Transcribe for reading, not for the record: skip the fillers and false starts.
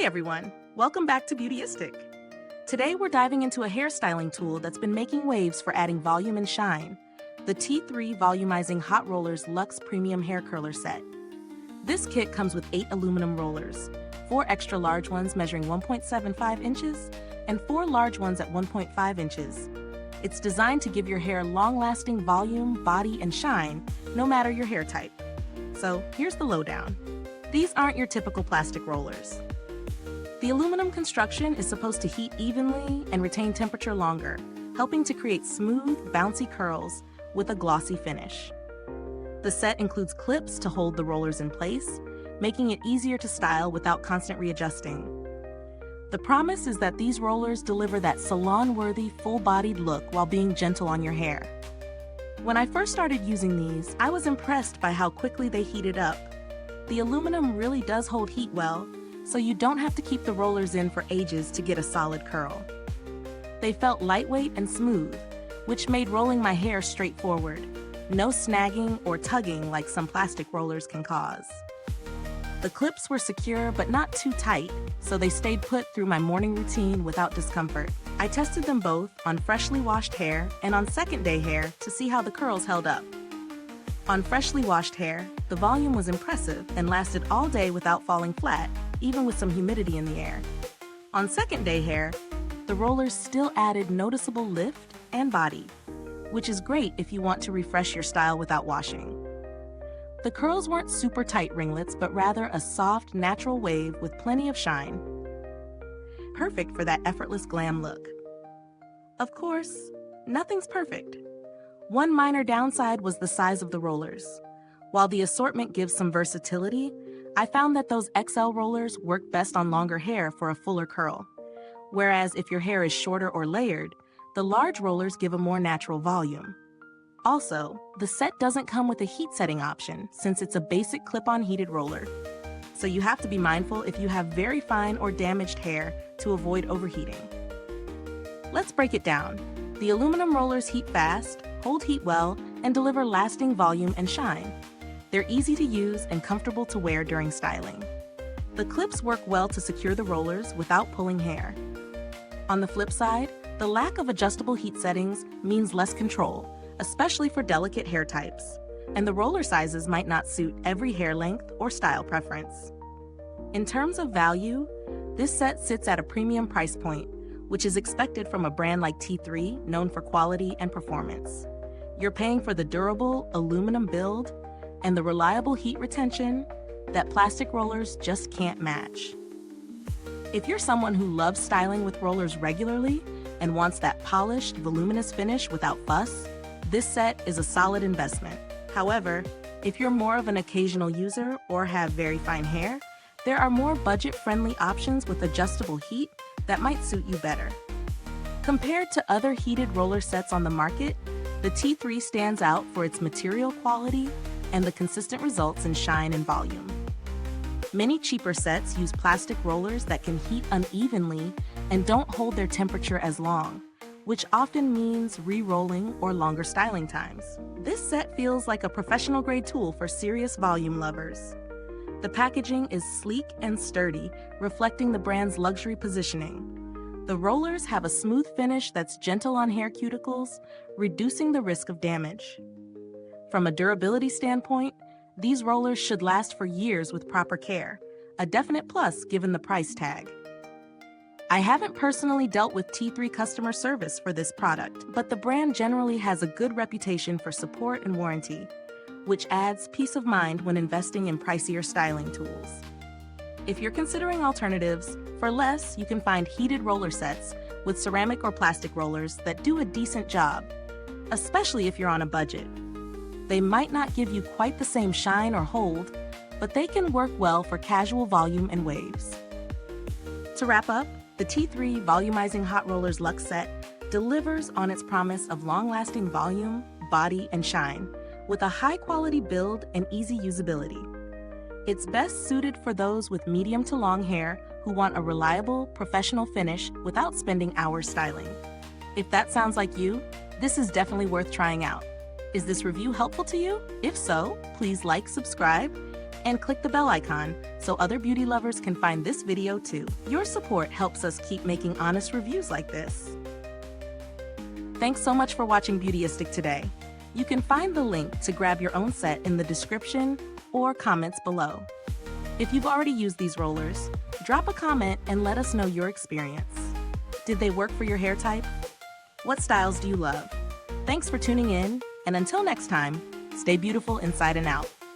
everyone, welcome back to Beautyistic. Today we're diving into a hairstyling tool that's been making waves for adding volume and shine, the T3 Volumizing Hot Rollers Luxe Premium Hair Curler Set. This kit comes with 8 aluminum rollers, 4 extra large ones measuring 1.75 inches, and 4 large ones at 1.5 inches. It's designed to give your hair long-lasting volume, body, and shine, no matter your hair type. So here's the lowdown. These aren't your typical plastic rollers. The aluminum construction is supposed to heat evenly and retain temperature longer, helping to create smooth, bouncy curls with a glossy finish. The set includes clips to hold the rollers in place, making it easier to style without constant readjusting. The promise is that these rollers deliver that salon-worthy, full-bodied look while being gentle on your hair. When I first started using these, I was impressed by how quickly they heated up. The aluminum really does hold heat well, so you don't have to keep the rollers in for ages to get a solid curl. They felt lightweight and smooth, which made rolling my hair straightforward. No snagging or tugging like some plastic rollers can cause. The clips were secure but not too tight, so they stayed put through my morning routine without discomfort. I tested them both on freshly washed hair and on second-day hair to see how the curls held up. On freshly washed hair, the volume was impressive and lasted all day without falling flat, even with some humidity in the air. On second-day hair, the rollers still added noticeable lift and body, which is great if you want to refresh your style without washing. The curls weren't super tight ringlets, but rather a soft, natural wave with plenty of shine. Perfect for that effortless glam look. Of course, nothing's perfect. One minor downside was the size of the rollers. While the assortment gives some versatility, I found that those XL rollers work best on longer hair for a fuller curl. Whereas if your hair is shorter or layered, the large rollers give a more natural volume. Also, the set doesn't come with a heat setting option since it's a basic clip-on heated roller. So you have to be mindful if you have very fine or damaged hair to avoid overheating. Let's break it down. The aluminum rollers heat fast, hold heat well, and deliver lasting volume and shine. They're easy to use and comfortable to wear during styling. The clips work well to secure the rollers without pulling hair. On the flip side, the lack of adjustable heat settings means less control, especially for delicate hair types, and the roller sizes might not suit every hair length or style preference. In terms of value, this set sits at a premium price point, which is expected from a brand like T3, known for quality and performance. You're paying for the durable aluminum build and the reliable heat retention that plastic rollers just can't match. If you're someone who loves styling with rollers regularly and wants that polished, voluminous finish without fuss, this set is a solid investment. However, if you're more of an occasional user or have very fine hair, there are more budget-friendly options with adjustable heat that might suit you better. Compared to other heated roller sets on the market, the T3 stands out for its material quality and the consistent results in shine and volume. Many cheaper sets use plastic rollers that can heat unevenly and don't hold their temperature as long, which often means re-rolling or longer styling times. This set feels like a professional-grade tool for serious volume lovers. The packaging is sleek and sturdy, reflecting the brand's luxury positioning. The rollers have a smooth finish that's gentle on hair cuticles, reducing the risk of damage. From a durability standpoint, these rollers should last for years with proper care, a definite plus given the price tag. I haven't personally dealt with T3 customer service for this product, but the brand generally has a good reputation for support and warranty, which adds peace of mind when investing in pricier styling tools. If you're considering alternatives, for less you can find heated roller sets with ceramic or plastic rollers that do a decent job, especially if you're on a budget. They might not give you quite the same shine or hold, but they can work well for casual volume and waves. To wrap up, the T3 Volumizing Hot Rollers Luxe Set delivers on its promise of long-lasting volume, body, and shine, with a high-quality build and easy usability. It's best suited for those with medium to long hair who want a reliable, professional finish without spending hours styling. If that sounds like you, this is definitely worth trying out. Is this review helpful to you? If so, please like, subscribe, And click the bell icon so other beauty lovers can find this video too. Your support helps us keep making honest reviews like this. Thanks so much for watching Beautyistic today. You can find the link to grab your own set in the description or comments below. If you've already used these rollers, drop a comment and let us know your experience. Did they work for your hair type? What styles do you love? Thanks for tuning in, and until next time, stay beautiful inside and out.